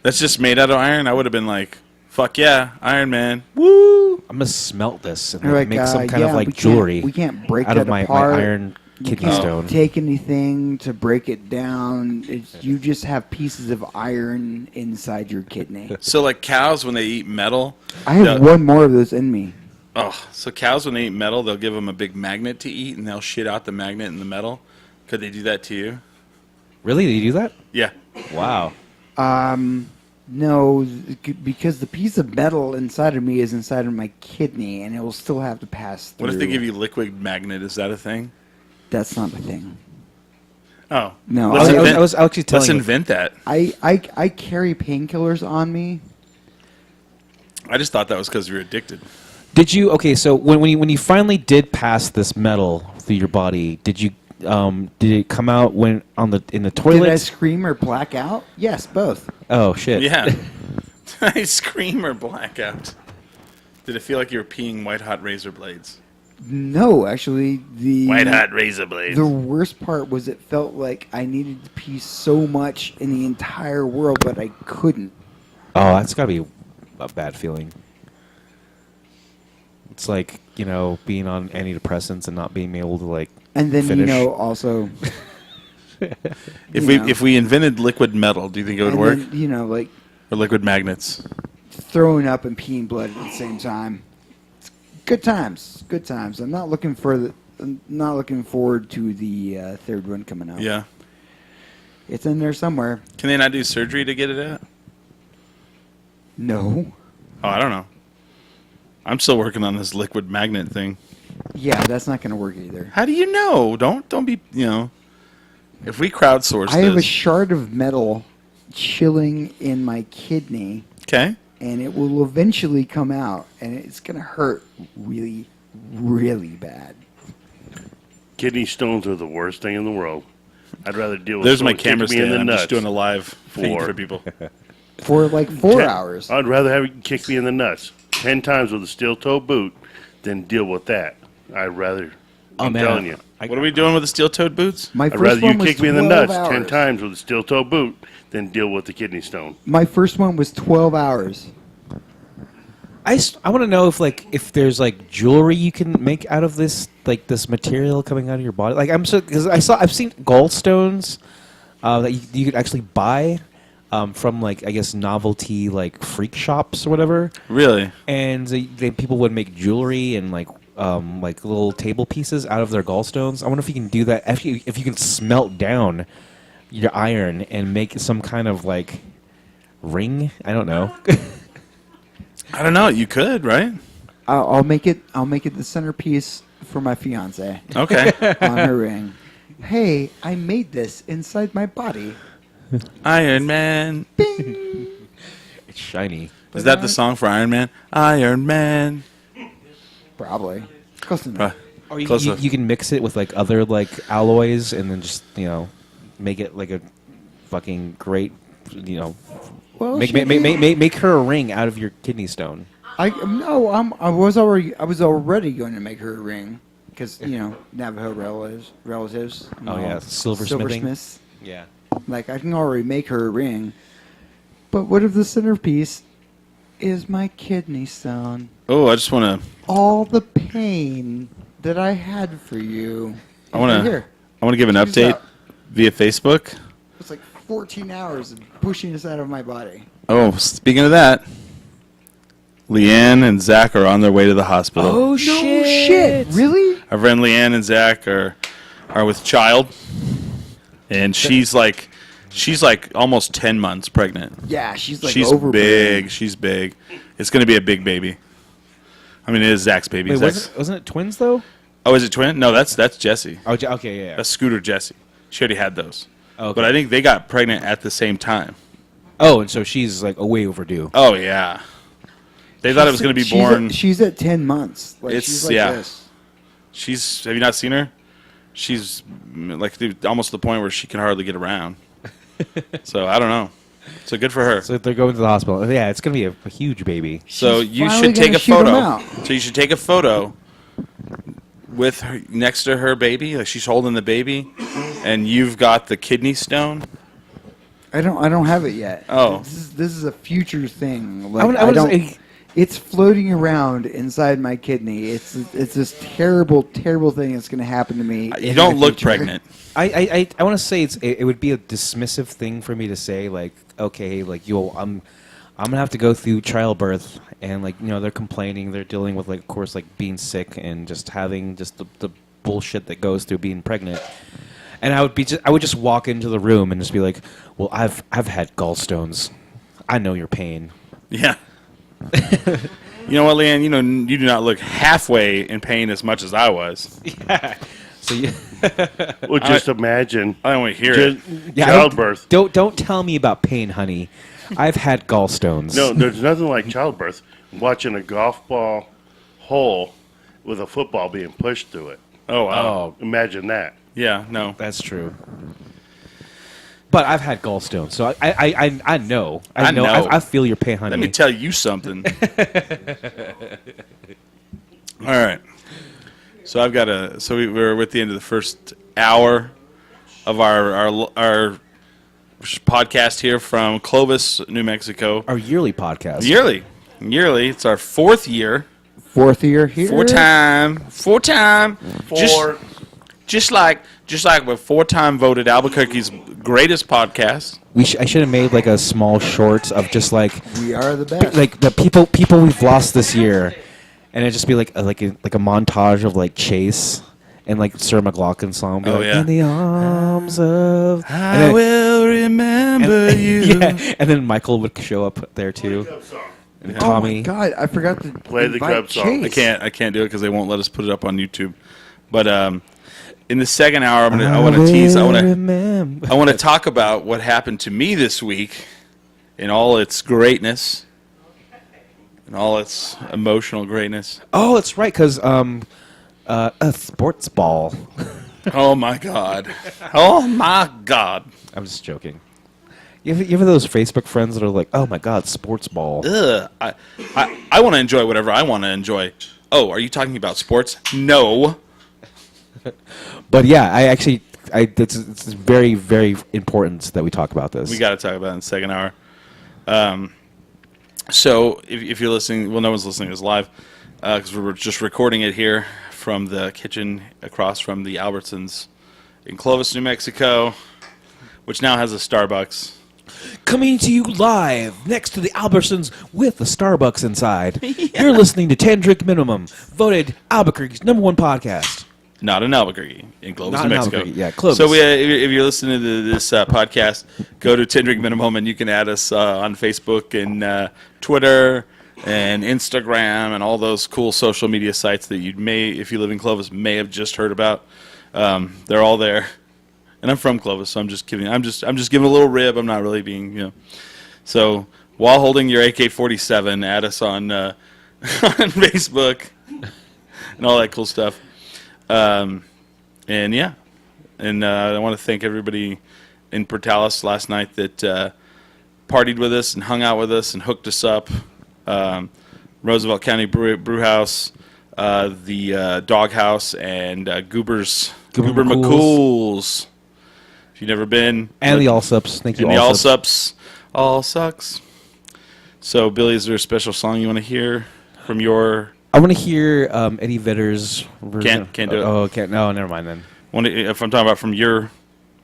That's just made out of iron. I would have been like, "Fuck yeah, Iron Man!" Woo! I'm gonna smelt this and They're like, like, make some kind yeah, of like we can't- jewelry. we can't break out that of my apart. iron kidney Can't stone. take anything to break it down. You just have pieces of iron inside your kidney. So like cows when they eat metal, I have they'll- one more of those in me. so cows when they eat metal, they'll give them a big magnet to eat, and they'll shit out the magnet in the metal. Could they do that to you? Really? Did you do that? Yeah. Wow. No, because the piece of metal inside of me is inside of my kidney, and it will still have to pass through. What if they give you liquid magnet? Is that a thing? That's not a thing. Oh No, Let's I invent, was actually telling let's you. invent that. I carry painkillers on me. I just thought that was because you're addicted. Did you? Okay, so when you finally did pass this metal through your body, did you? Did it come out in the Did I toilet? scream or black out? Yes, both. Oh shit. Yeah. I scream or blackout. Did it feel like you were peeing white hot razor blades? No, actually, White hot razor blades. The worst part was it felt like I needed to pee so much in the entire world, but I couldn't. Oh, that's gotta be a bad feeling. It's like, you know, being on antidepressants and not being able to like. And then finish. Also, If we invented liquid metal, do you think it would and work? then, like Or liquid magnets? throwing up and peeing blood at the same time. It's good times. Good times. I'm not looking forward to the third one coming out. Yeah. It's in there somewhere. Can they not do surgery to get it out? No. Oh, I don't know. I'm still working on this liquid magnet thing. Yeah, that's not going to work either. How do you know? Don't be, you know. If we crowdsource I have a this. shard of metal chilling in my kidney, Okay. and it will eventually come out, and it's going to hurt really, really bad. Kidney stones are the worst thing in the world. I'd rather deal with There's my someone kicking camera me in stand. the I'm nuts. just doing a live feed For- for people. For like 4 10 hours. I'd rather have you kick me in the nuts 10 times with a steel-toe boot than deal with that. I'd rather. Oh, I'm man. telling you. What are we doing with the steel-toed boots? My I'd first rather you one was kick me in the 12 nuts 10 hours. times with a steel-toe boot than deal with the kidney stone. My first one was 12 hours. I want to know if there's like jewelry you can make out of this material coming out of your body. Like because I've seen gallstones that you could actually buy from like I guess novelty like freak shops or whatever. Really? And people would make jewelry and like little table pieces out of their gallstones. I wonder if you can do that if you can smelt down your iron and make some kind of like ring. I don't know. I don't know. You could, right? I'll make it the centerpiece for my fiance Okay. on her ring. Hey, I made this inside my body. Iron Man. It's shiny. Is that the song for Iron Man? Iron Man. Probably. Close enough. Or you, Close you, enough. you can mix it with like other like alloys and then just make it like a fucking great, you know, Well, make her a ring out of your kidney stone. I was already going to make her a ring because Navajo relatives. Oh yeah, silversmithing. silversmiths. Yeah. Like I can already make her a ring. But what if the centerpiece is my kidney stone? Oh, I just want to. All the pain that I had for you. I want Right to. here. I want to give an Check this update out. via Facebook. It's like 14 hours of pushing this out of my body. Oh, speaking of that, Leanne and Zach are on their way to the hospital. Oh No shit! Really? Our friend Leanne and Zach are with child, and she's like almost 10 months pregnant. Yeah, she's like She's overbearing. big. She's big. It's going to be a big baby. I mean, it is Zach's baby. Wait, Zach's, wasn't it twins though? oh, is it twin? No, that's Jesse. Oh, okay, yeah. That's Scooter Jesse. She already had those. Okay. But I think they got pregnant at the same time. Oh, and so she's like way overdue. Oh, yeah. They thought it was going to be born. She's at 10 months. Like, It's- she's like yeah. this. Have you not seen her? She's like almost to the point where she can hardly get around. So I don't know. So good for her. So they're going to the hospital. Yeah, it's gonna be a huge baby. So She's you finally should take gonna a shoot 'em photo. out. So you should take a photo with her next to her baby, like she's holding the baby, and you've got the kidney stone. I don't have it yet. Oh. This is a future thing. Like, I would don't. say- It's floating around inside my kidney. It's this terrible thing that's going to happen to me. You in don't my look future. pregnant. I want to say it would be a dismissive thing for me to say, like, okay, like I'm gonna have to go through childbirth, and like they're complaining, they're dealing with like of course like being sick and just having just the bullshit that goes through being pregnant. And I would just walk into the room and just be like, well, I've had gallstones, I know your pain. Yeah. You know what, Leanne? You do not look halfway in pain as much as I was. Yeah. So you, Well, just imagine I don't want to hear it. yeah, childbirth. Don't tell me about pain, honey. I've had gallstones. No, there's nothing like childbirth. Watching a golf ball hole with a football being pushed through it. Oh wow. Oh, Imagine that. Yeah. No. that's true. But I've had gallstones, so I know. I know. know. I feel your pain, honey. Let me tell you something. All right. So we're at the end of the first hour of our podcast here from Clovis, New Mexico. Our yearly podcast. Yearly. It's our fourth year. Fourth year here. Four time. Just like we're 4-time voted Albuquerque's greatest podcast. I should have made like a small short of just like We are the best. like the people we've lost this year, and it'd just be like a montage of like Chase and like Sarah McLachlan's song. Be Oh, like, yeah. In the arms of. I will remember you. Yeah, and then Michael would show up there too. And oh Tommy. my God, I forgot to Play the invite Cub song. Chase. I can't do it because they won't let us put it up on YouTube. But in the second hour, I want to tease. I want to talk about what happened to me this week, in all its greatness, in all its emotional greatness. Oh, that's right, because a sports ball. Oh my God! Oh my God! I'm just joking. You have those Facebook friends that are like, "Oh my God, sports ball." Ugh. I want to enjoy whatever I want to enjoy. Oh, are you talking about sports? No. But yeah, it's very, very important that we talk about this. We got to talk about it in the second hour. So if you're listening, well, no one's listening to this live because we're just recording it here from the kitchen across from the Albertsons in Clovis, New Mexico, which now has a Starbucks. Coming to you live next to the Albertsons with the Starbucks inside. You're listening to 10 Drink Minimum, voted Albuquerque's #1 podcast. Not in Albuquerque, in Clovis, Not New in Mexico. Albuquerque, yeah, Clovis. So if you're listening to this podcast, go to 10 Drink Minimum and you can add us on Facebook and Twitter and Instagram and all those cool social media sites that you may, if you live in Clovis, may have just heard about. They're all there. And I'm from Clovis, so I'm just giving a little rib. I'm not really being, So while holding your AK-47, add us on on Facebook and all that cool stuff. And I want to thank everybody in Portales last night that partied with us and hung out with us and hooked us up. Roosevelt County Brew House, the Dog House, and Goober McCool's. If you've never been. And the Allsups. Thank you, And the Allsups. All sucks. So, Billy, is there a special song you want to hear from your... I want to hear Eddie Vedder's version. Can't do it. Oh, can't. No, never mind then. If I'm talking about from your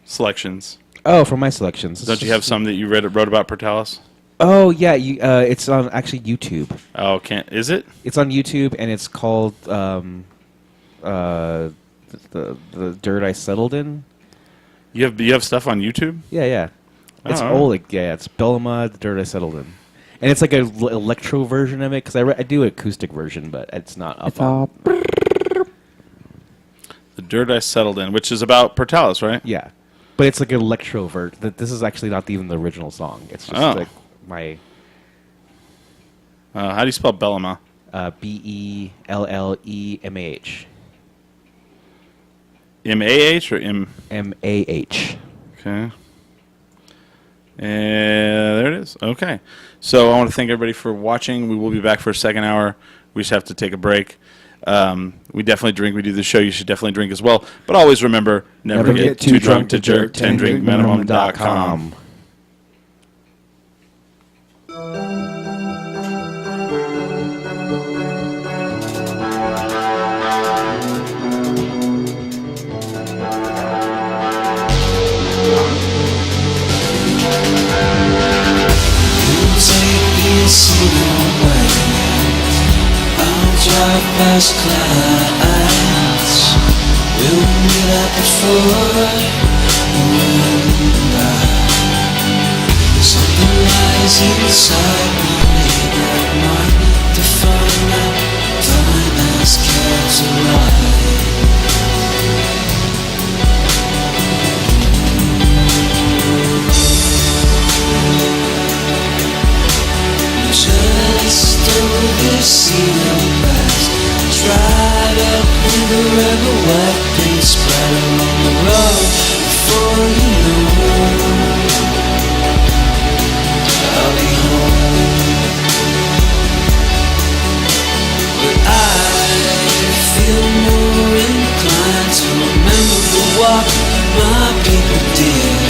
selections. Oh, from my selections. Don't you have some that you wrote about Portales? Oh yeah, it's on actually YouTube. Oh, is it? It's on YouTube and it's called the Dirt I Settled In. You have stuff on YouTube? Yeah. It's Oh. old. It's Bellama, The Dirt I Settled In, and it's like a electro version of it because I do an acoustic version, but it's not up. On. The Dirt I Settled In, which is about Portales, right? Yeah, but it's like an electro version. This is actually not even the original song. It's just Oh. like my How do you spell Bellama? Belllemah. M-A-H or M? MAH. Okay. And there it is. Okay. So I want to thank everybody for watching. We will be back for a second hour. We just have to take a break. We definitely drink. We do the show. You should definitely drink as well. But always remember, never get too drunk to jerk. 10drinkminimum.com. Drive past clients. We'll meet up before something lies inside me that might define that time has kept alive. Just over the cedar pass, dried up with the rebel white paint spread along the road. Before you know, I'll be home. But I feel more inclined to remember the walk my people did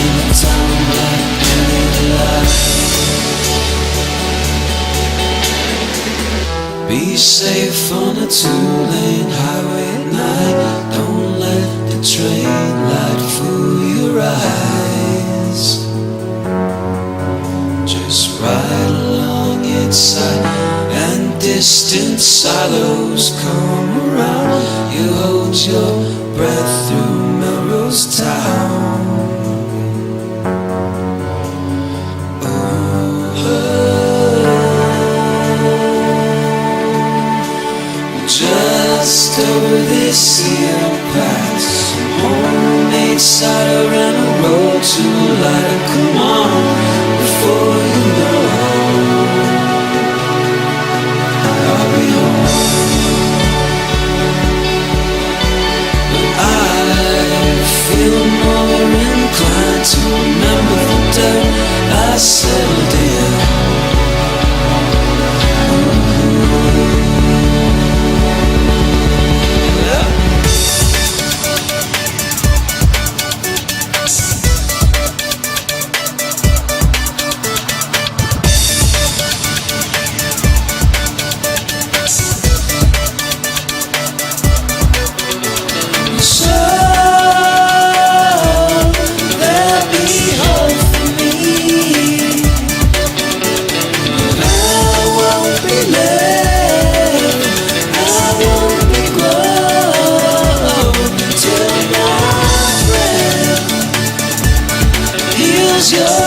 in a town like Paradise. Be safe on a two-lane highway at night. Don't let the train light fool your eyes. Just ride along its side, and distant silos come around. You hold your breath through Melrose Town. Just over this cedar pass, some homemade cider and a road to a lighter. Come on, before you know, I'll be home. But I feel more inclined to remember the dirt I settled in. Your